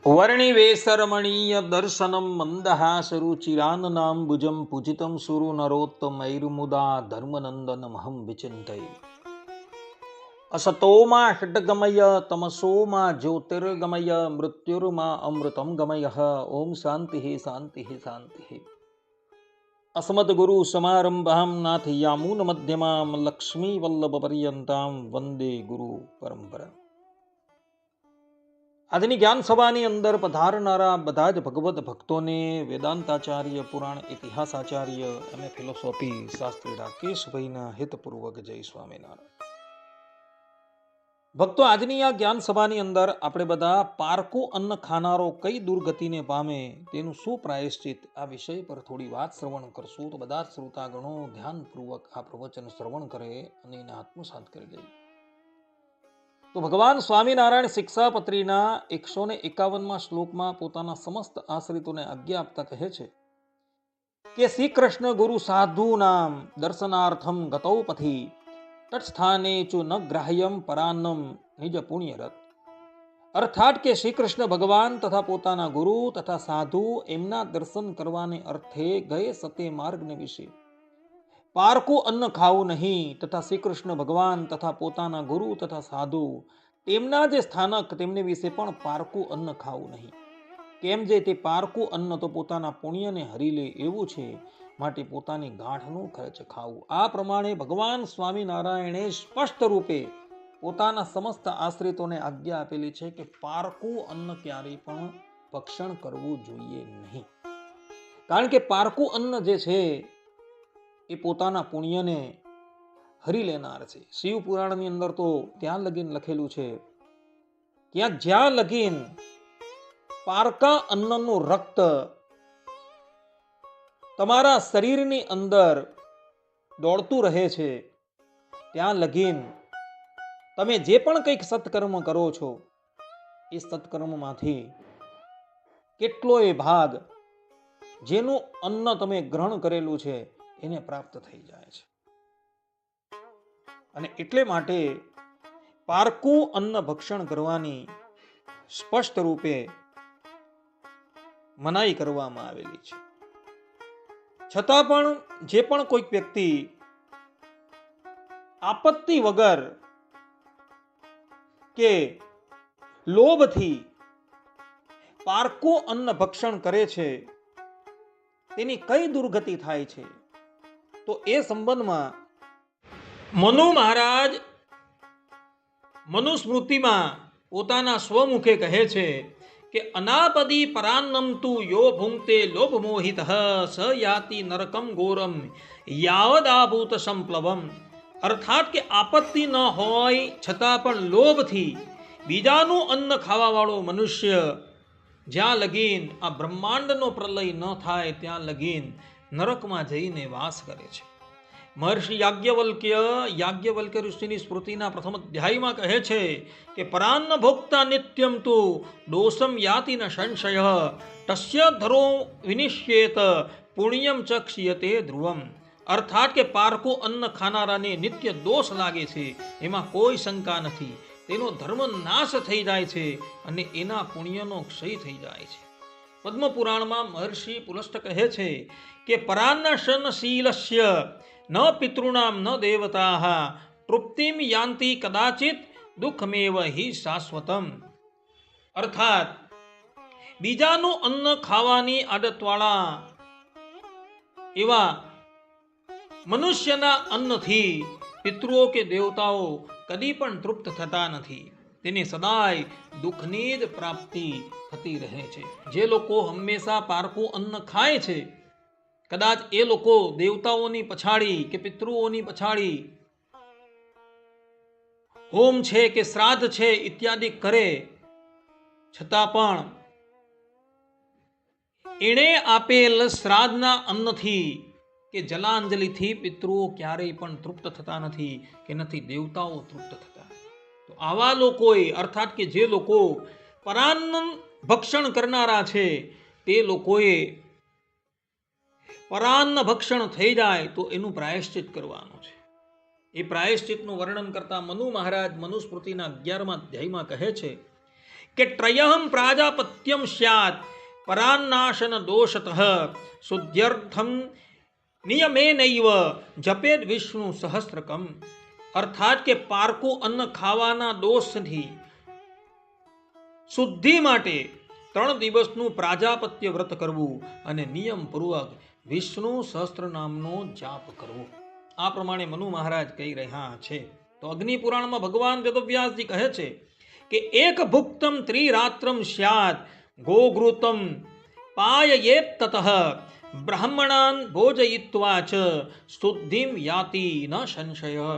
વર્ણિવેશરમણીય દર્શનમ મંદહાસરુચિરાનનાંબુજં પૂજિतं સુરુ નરોત્તમૈર્મુદા ધર્મનંદનમહં વિચિંતયે. અસતોમા ષટ્ગમય તમસોમા જ્યોતિર્ગમય મૃત્યુર્મા અમૃતમ ગમય. ઓમ શાંતિ શાંતિ શાંતિ. અસ્મદ્ગુરુ સમારંભાં નાથયામૂન મધ્યમાં લક્ષ્મી વલ્લભ પર્યંતાં વંદે ગુરુ પરંપરા. આજની જ્ઞાન સભાની અંદર પધારનારા બધા જ ભગવત ભક્તોને વેદાંતાચાર્ય, પુરાણ ઇતિહાસાચાર્ય અને ફિલોસોફી શાસ્ત્રી રાકેશભાઈના હિતપૂર્વક જય સ્વામિનારાયણ. ભક્તો, આજની આ જ્ઞાન સભાની અંદર આપણે બધા પારકું અન્ન ખાનારો કઈ દુર્ગતિને પામે તેનું શું પ્રાયશ્ચિત આ વિષય પર થોડી વાત શ્રવણ કરશું. તો બધા જ શ્રોતાગણો ધ્યાનપૂર્વક આ પ્રવચન શ્રવણ કરે અને એને આત્મસાત કરી લે. તો ભગવાન સ્વામિનારાયણ શિક્ષાપત્રીના 151માં શ્લોકમાં પોતાના સમસ્ત આશ્રિતોને આજ્ઞા આપતા કહે છે કે શ્રી કૃષ્ણ ગુરુ સાધુ નામ દર્શનાર્થમ ગતૌ પથી તત્સ્થાને ચુ ન ગ્રાહ્યમ પરાન્નમ નિજ પુણ્યરત. અર્થાત કે શ્રી કૃષ્ણ ભગવાન તથા પોતાના ગુરુ તથા સાધુ એમના દર્શન કરવાને અર્થે ગયે સતે માર્ગને વિશે પારકું અન્ન ખાવું નહીં, તથા શ્રી કૃષ્ણ ભગવાન તથા પોતાના ગુરુ તથા સાધુ તેમના જે સ્થાનક તેમને વિશે પણ પારકું અન્ન ખાવું નહીં. કેમ જે તે પારકું અન્ન તો પોતાના પુણ્યને હરી લે એવું છે, માટે પોતાની ગાંઠનું ખર્ચ ખાવું. આ પ્રમાણે ભગવાન સ્વામિનારાયણે સ્પષ્ટ રૂપે પોતાના સમસ્ત આશ્રિતોને આજ્ઞા આપેલી છે કે પારકું અન્ન ક્યારેય પણ ભક્ષણ કરવું જોઈએ નહીં. કારણ કે પારકું અન્ન જે છે એ પોતાના પુણ્યને હરી લેનાર છે. શિવ પુરાણની અંદર તો ત્યાં લગીન લખેલું છે, જ્યાં લગીન પારકા અન્નનું રક્ત તમારા શરીરની અંદર દોડતું રહે છે, ત્યાં લગીન તમે જે પણ કંઈક સત્કર્મ કરો છો એ સત્કર્મમાંથી કેટલોય ભાગ જેનું અન્ન તમે ગ્રહણ કરેલું છે એને પ્રાપ્ત થઈ જાય છે. અને એટલે માટે પારકું અન્ન ભક્ષણ કરવાની સ્પષ્ટ રૂપે મનાઈ કરવામાં આવેલી છે. છતાં પણ જે પણ કોઈક વ્યક્તિ આપત્તિ વગર કે લોભથી પારકું અન્ન ભક્ષણ કરે છે તેની કઈ દુર્ગતિ થાય છે, તો એ સંબંધમાં મનુ મહારાજ મનુસ્મૃતિમાં પોતાના સ્વમુખે કહે છે કે અનાપદી પરાન્નમ તુ યો ભુંક્તે લોભ મોહિત સ યાતિ નરકમ ઘોરમ યાવદાભૂત સંપ્લવમ. અર્થાત કે આપત્તિ ન હોય છતાં પણ લોભથી બીજાનું અન્ન ખાવા વાળો મનુષ્ય જ્યાં લગીન આ બ્રહ્માંડનો પ્રલય ન થાય ત્યાં લગીન નરકમાં જઈને વાસ કરે છે. મહર્ષિ યાજ્ઞવલ્ક્ય ઋષિની સ્મૃતિના પ્રથમ અધ્યાયમાં કહે છે કે પરાન્ન ભોક્તા નિત્યમ તુ દોષમ યાતિ ન સંશય તસ્ય ધરો વિનિશ્યેત પુણ્યમ ચક્ષીયતે ધ્રુવમ. અર્થાત કે પારકું અન્ન ખાનારાને નિત્ય દોષ લાગે છે, એમાં કોઈ શંકા નથી. તેનો ધર્મ નાશ થઈ જાય છે અને એના પુણ્યનો ક્ષય થઈ જાય છે. પદ્મ પુરાણમાં મહર્ષિ પુલસ્ત કહે છે કે પરાન્નશનશીલસ્ય ન પિતॄણામ ન દેવતાઃ તૃપ્તિમ યાન્તિ કદાચિત દુઃખમેવ હિ શાશ્વતમ. અર્થાત બીજાનું અન્ન ખાવાની આદતવાળા એવા મનુષ્યના અન્નથી પિતૃઓ કે દેવતાઓ કદી પણ તૃપ્ત થતા નથી. તેને સદાય દુઃખની જ પ્રાપ્તિ થતી રહે છે. જે લોકો હંમેશા પારકું અન્ન ખાય છે, કદાચ એ લોકો દેવતાઓની પછાડી કે પિતૃઓની પછાડી હોમ છે કે શ્રાદ્ધ છે ઇત્યાદિ કરે, છતાં પણ એણે આપેલ શ્રાદ્ધના અન્નથી કે જલાંજલિથી પિતૃઓ ક્યારેય પણ તૃપ્ત થતા નથી કે નથી દેવતાઓ તૃપ્ત થતા. તો આવા લોકોએ, અર્થાત કે જે લોકો પરાન્ન ભક્ષણ કરનારા છે, તે લોકોએ પરાન્ન ભક્ષણ થઈ જાય તો એનું પ્રાયશ્ચિત કરવાનું છે. એ પ્રાયશ્ચિતનું વર્ણન કરતા મનુ મહારાજ મનુસ્મૃતિના 11મા અધ્યાયમાં કહે છે કે ત્રયહમ પ્રાજાપત્યમ સ્યાત પરાન્નાશન દોષતઃ શુદ્ધ્યર્થમ નિયમેનૈવ જપેદ વિષ્ણુ સહસ્ત્રકમ. અર્થાત કે પારકું અન્ન ખાવાના દોષથી શુદ્ધિ માટે 3 દિવસનું પ્રાજાપત્ય વ્રત કરવું અને નિયમપૂર્વક વિષ્ણુ સહસ્ત્ર નામનો જાપ કરવો. આ પ્રમાણે મનુ મહારાજ કહી રહ્યા છે. તો અગ્નિ પુરાણમાં ભગવાન વેદવ્યાસજી કહે છે કે એક ભુક્તમ ત્રિરાત્રમ સ્યાત ગોઘૃતમ પાયયેત તતઃ બ્રાહ્મણાન ભોજયિત્વા ચ શુદ્ધિમ યાતિ ન સંશય.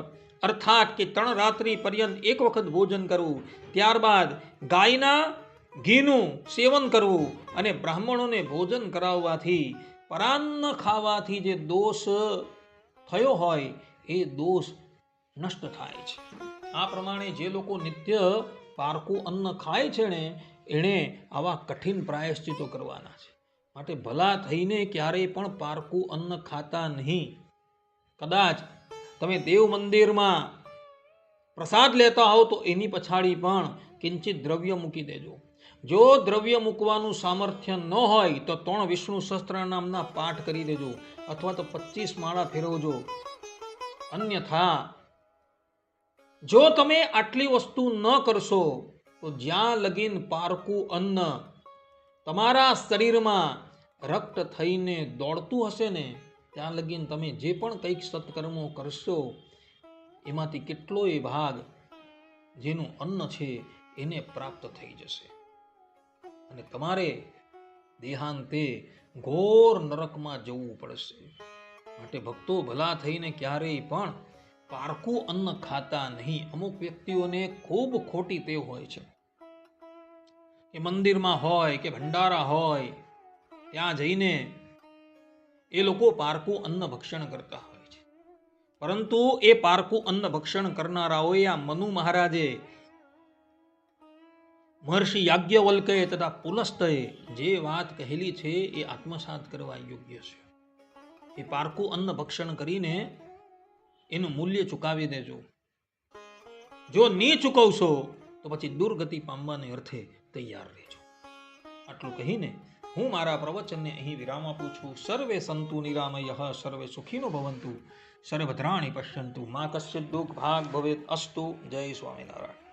અર્થાત કે 3 રાત્રિ પર્યંત એક વખત ભોજન કરવું, ત્યારબાદ ગાયના ઘીનું સેવન કરવું અને બ્રાહ્મણોને ભોજન કરાવવાથી પરાન્ન ખાવાથી જે દોષ થયો હોય એ દોષ નષ્ટ થાય છે. આ પ્રમાણે જે લોકો નિત્ય પારકું અન્ન ખાય છે ને એણે આવા કઠિન પ્રાયશ્ચિતો કરવાના છે. માટે ભલા થઈને ક્યારેય પણ પારકું અન્ન ખાતા નહીં. કદાચ તમે દેવ મંદિરમાં પ્રસાદ લેતા હો તો એની પછાડી પણ કિંચિત દ્રવ્ય મૂકી દેજો. જો દ્રવ્ય મૂકવાનું સામર્થ્ય ન હોય તો 3 વિષ્ણુ સહસ્ત્ર નામના પાઠ કરી દેજો અથવા તો 25 માળા ફેરવજો. અન્યથા જો તમે આટલી વસ્તુ ન કરશો તો જ્યાં લગીન પારકું અન્ન તમારા શરીરમાં રક્ત થઈને દોડતું હશે ને ત્યાં લગીન તમે જે પણ કંઈક સત્કર્મો કરશો એમાંથી કેટલોય ભાગ જેનું અન્ન છે એને પ્રાપ્ત થઈ જશે અને તમારે દેહાંતે ઘોર નરકમાં જવું પડશે. માટે ભક્તો ભલા થઈને ક્યારેય પણ પારકું અન્ન ખાતા નહીં. અમુક વ્યક્તિઓને ખૂબ ખોટી ટેવ હોય છે કે મંદિરમાં હોય કે ભંડારા હોય ત્યાં જઈને એ લોકો પારકું અન્ન ભક્ષણ કરતા હોય છે. પરંતુ એ પારકું અન્ન ભક્ષણ કરનારાઓએ આ મનુ મહારાજે મહર્ષિ યાજ્ઞવલ્કે તથા પુલસ્તએ જે વાત કહેલી છે એ આત્મસાત કરવા યોગ્ય છે. એ પારકું અન્ન ભક્ષણ કરીને એનું મૂલ્ય ચૂકાવી દેજો. જો નહીં ચૂકવશો તો પછી દુર્ગતિ પામવાને અર્થે તૈયાર રહેજો. આટલું કહીને હું મારા પ્રવચનને અહીં વિરામ આપું છું. સર્વે સંતુ નિરામયઃ સર્વે સુખીનો ભવંતુ સર્વભદ્રાણિ પશ્યન્તુ મા કશ્ચિદ દુઃખ ભાગ ભવેત અસ્તુ. જય સ્વામિનારાયણ.